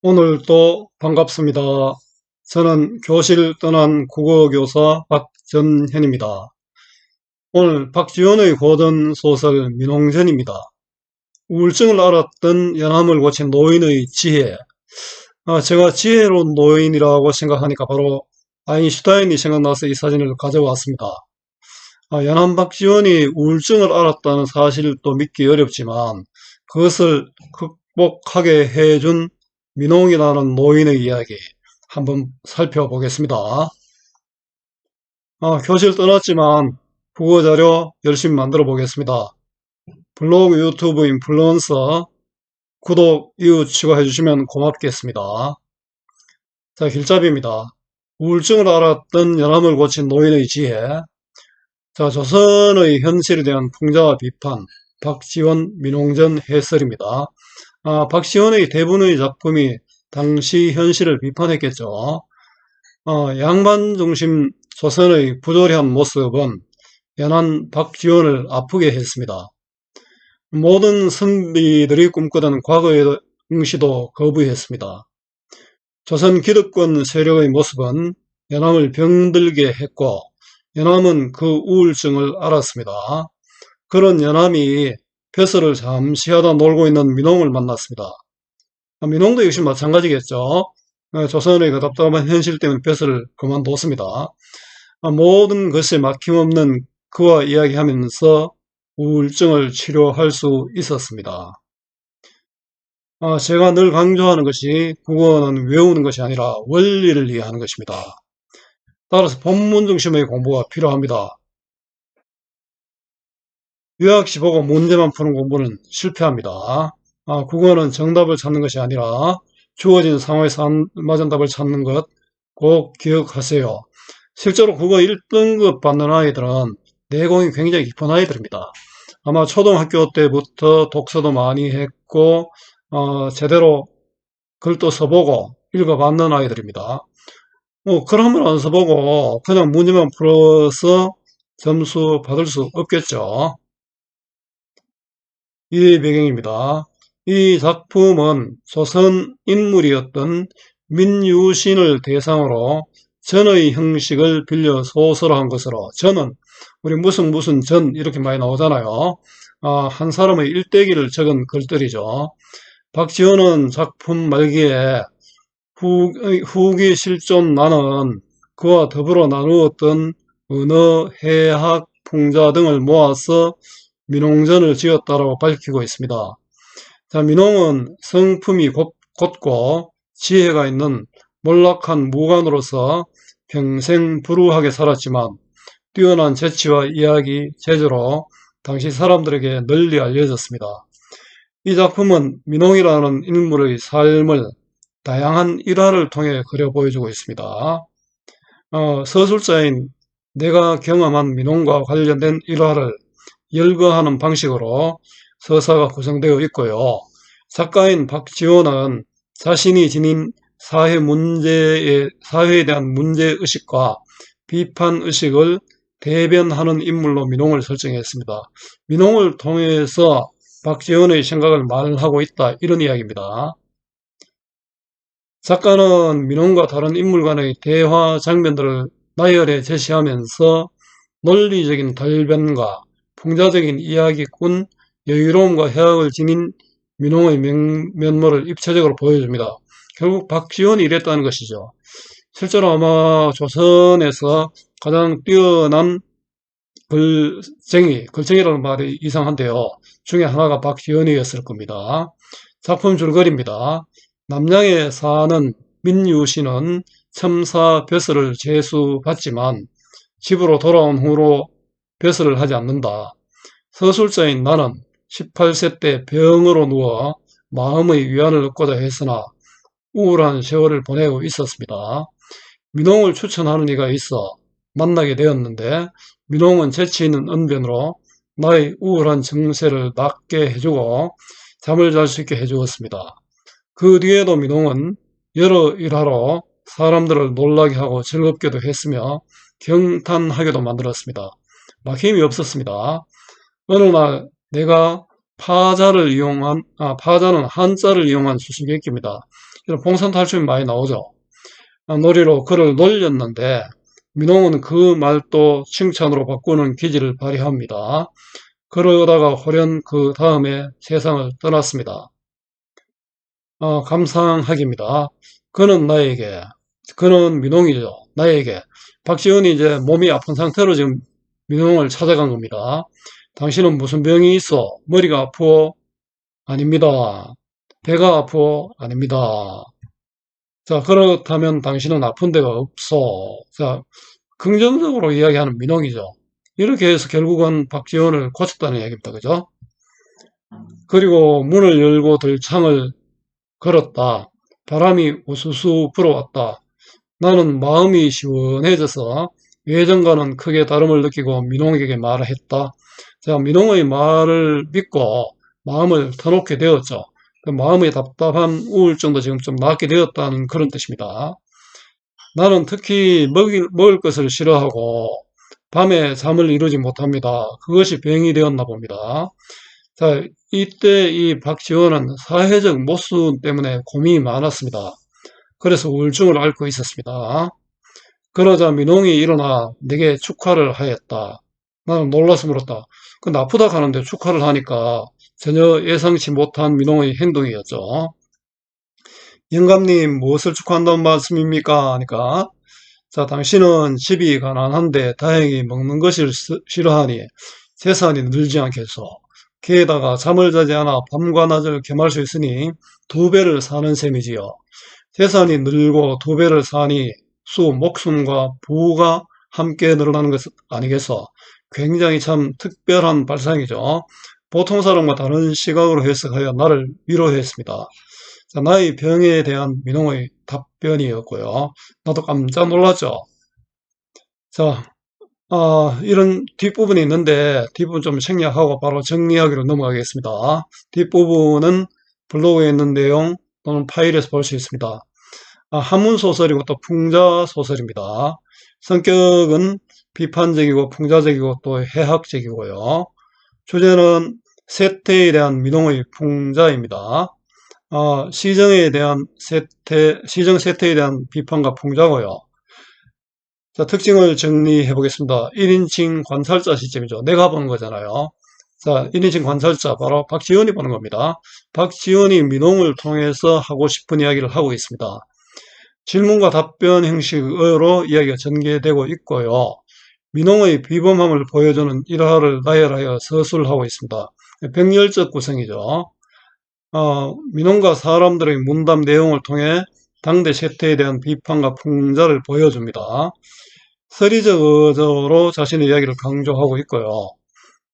오늘도 반갑습니다. 저는 교실 떠난 국어교사 박전현입니다. 오늘 박지원의 고전소설 민홍전입니다. 우울증을 앓았던 연암을 고친 노인의 지혜. 제가 지혜로운 노인이라고 생각하니까 바로 아인슈타인이 생각나서 이 사진을 가져왔습니다. 연암 박지원이 우울증을 앓았다는 사실도 믿기 어렵지만 그것을 극복하게 해준 민홍이라는 노인의 이야기 한번 살펴보겠습니다. 교실 떠났지만 국어 자료 열심히 만들어 보겠습니다. 블로그, 유튜브, 인플루언서 구독, 이웃 추가해 주시면 고맙겠습니다. 자, 길잡이입니다. 우울증을 앓았던 연암을 고친 노인의 지혜. 자, 조선의 현실에 대한 풍자와 비판, 박지원, 민홍전 해설입니다. 박지원의 대부분의 작품이 당시 현실을 비판했겠죠. 양반 중심 조선의 부조리한 모습은 연한 박지원을 아프게 했습니다. 모든 선비들이 꿈꾸던 과거의 응시도 거부했습니다. 조선 기득권 세력의 모습은 연암을 병들게 했고 연암은 그 우울증을 알았습니다. 그런 연암이 벼슬을 잠시 하다 놀고 있는 민홍을 만났습니다. 민홍도 역시 마찬가지겠죠. 조선의 그 답답한 현실 때문에 벼슬을 그만뒀습니다. 모든 것에 막힘없는 그와 이야기하면서 우울증을 치료할 수 있었습니다. 제가 늘 강조하는 것이 국어는 외우는 것이 아니라 원리를 이해하는 것입니다. 따라서 본문 중심의 공부가 필요합니다. 요약시 보고 문제만 푸는 공부는 실패합니다. 국어는 정답을 찾는 것이 아니라 주어진 상황에서 맞은 답을 찾는 것 꼭 기억하세요. 실제로 국어 1등급 받는 아이들은 내공이 굉장히 깊은 아이들입니다. 아마 초등학교 때부터 독서도 많이 했고 제대로 글도 써보고 읽어봤는 아이들입니다. 그러면 안 써보고 그냥 문제만 풀어서 점수 받을 수 없겠죠. 이 배경입니다. 이 작품은 조선 인물이었던 민유신을 대상으로 전의 형식을 빌려 소설화한 것으로, 전은 우리 무슨 전 이렇게 많이 나오잖아요. 한 사람의 일대기를 적은 글들이죠. 박지원은 작품 말기에 후기 실존 나는 그와 더불어 나누었던 언어, 해학, 풍자 등을 모아서 민홍전을 지었다라고 밝히고 있습니다. 자, 민홍은 성품이 곧고 지혜가 있는 몰락한 무관으로서 평생 불우하게 살았지만 뛰어난 재치와 이야기, 재주로 당시 사람들에게 널리 알려졌습니다. 이 작품은 민홍이라는 인물의 삶을 다양한 일화를 통해 그려 보여주고 있습니다. 서술자인 내가 경험한 민홍과 관련된 일화를 열거하는 방식으로 서사가 구성되어 있고요. 작가인 박지원은 자신이 지닌 사회에 대한 문제의식과 비판의식을 대변하는 인물로 민홍을 설정했습니다. 민홍을 통해서 박지원의 생각을 말하고 있다, 이런 이야기입니다. 작가는 민홍과 다른 인물 간의 대화 장면들을 나열해 제시하면서 논리적인 돌변과 풍자적인 이야기꾼, 여유로움과 해학을 지닌 민홍의 면모를 입체적으로 보여줍니다. 결국 박지원이 이랬다는 것이죠. 실제로 아마 조선에서 가장 뛰어난 글쟁이라는 말이 이상한데요. 중에 하나가 박지원이었을 겁니다. 작품 줄거리입니다. 남양에 사는 민유씨는 첨사 벼슬을 제수받지만 집으로 돌아온 후로 벼슬을 하지 않는다. 서술자인 나는 18세 때 병으로 누워 마음의 위안을 얻고자 했으나 우울한 세월을 보내고 있었습니다. 민홍을 추천하는 이가 있어 만나게 되었는데 민홍은 재치 있는 언변으로 나의 우울한 정세를 낫게 해주고 잠을 잘 수 있게 해주었습니다. 그 뒤에도 민홍은 여러 일화로 사람들을 놀라게 하고 즐겁게도 했으며 경탄하게도 만들었습니다. 막힘이 없었습니다. 어느 날 내가 파자는 한자를 이용한 수수께끼입니다. 이런 봉선 탈춤이 많이 나오죠. 놀이로 그를 놀렸는데 민홍은 그 말도 칭찬으로 바꾸는 기질을 발휘합니다. 그러다가 호련 그 다음에 세상을 떠났습니다. 감상하기입니다. 그는 나에게, 그는 민홍이죠. 나에게. 박지훈이 이제 몸이 아픈 상태로 지금 민홍을 찾아간 겁니다. 당신은 무슨 병이 있어? 머리가 아프오? 아닙니다. 배가 아프오? 아닙니다. 자, 그렇다면 당신은 아픈 데가 없어. 자, 긍정적으로 이야기하는 민홍이죠. 이렇게 해서 결국은 박지원을 고쳤다는 이야기입니다. 그죠? 그리고 문을 열고 들창을 걸었다. 바람이 우수수 불어왔다. 나는 마음이 시원해져서 예전과는 크게 다름을 느끼고 민홍에게 말을 했다. 자, 민홍의 말을 믿고 마음을 터놓게 되었죠. 그 마음의 답답한 우울증도 지금 좀 낫게 되었다는 그런 뜻입니다. 나는 특히 먹을 것을 싫어하고 밤에 잠을 이루지 못합니다. 그것이 병이 되었나 봅니다. 자, 이때 이 박지원은 사회적 모순 때문에 고민이 많았습니다. 그래서 우울증을 앓고 있었습니다. 그러자 민홍이 일어나 내게 축하를 하였다. 나는 놀라서 물었다. 그 나쁘다 하는데 축하를 하니까 전혀 예상치 못한 민홍의 행동이었죠. 영감님, 무엇을 축하한다는 말씀입니까? 하니까 자, 당신은 집이 가난한데 다행히 먹는 것을 싫어하니 재산이 늘지 않겠소. 게다가 잠을 자지 않아 밤과 낮을 겸할 수 있으니 두 배를 사는 셈이지요. 재산이 늘고 두 배를 사니 목숨과 부가 함께 늘어나는 것 아니겠소. 굉장히 참 특별한 발상이죠. 보통 사람과 다른 시각으로 해석하여 나를 위로했습니다. 자, 나의 병에 대한 민홍의 답변이었고요. 나도 깜짝 놀랐죠. 자, 이런 뒷부분이 있는데 뒷부분 좀 생략하고 바로 정리하기로 넘어가겠습니다. 뒷부분은 블로그에 있는 내용 또는 파일에서 볼 수 있습니다. 한문 소설이고 또 풍자 소설입니다. 성격은 비판적이고 풍자적이고 또 해학적이고요. 주제는 세태에 대한 민홍의 풍자입니다. 시정 세태에 대한 비판과 풍자고요. 자, 특징을 정리해 보겠습니다. 1인칭 관찰자 시점이죠. 내가 보는 거잖아요. 자, 1인칭 관찰자, 바로 박지원이 보는 겁니다. 박지원이 민홍을 통해서 하고 싶은 이야기를 하고 있습니다. 질문과 답변 형식으로 이야기가 전개되고 있고요. 민홍의 비범함을 보여주는 일화를 나열하여 서술하고 있습니다. 병렬적 구성이죠. 민홍과 사람들의 문답 내용을 통해 당대 세태에 대한 비판과 풍자를 보여줍니다. 서리적 어조로 자신의 이야기를 강조하고 있고요.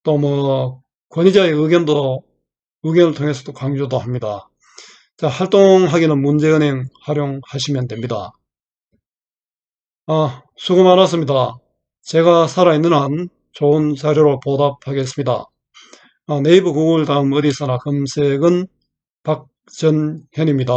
또 권위자의 의견을 통해서도 강조도 합니다. 자, 활동하기는 문제은행 활용하시면 됩니다. 수고 많았습니다. 제가 살아있는 한 좋은 자료로 보답하겠습니다. 네이버 구글 다음 어디서나 검색은 박전현입니다.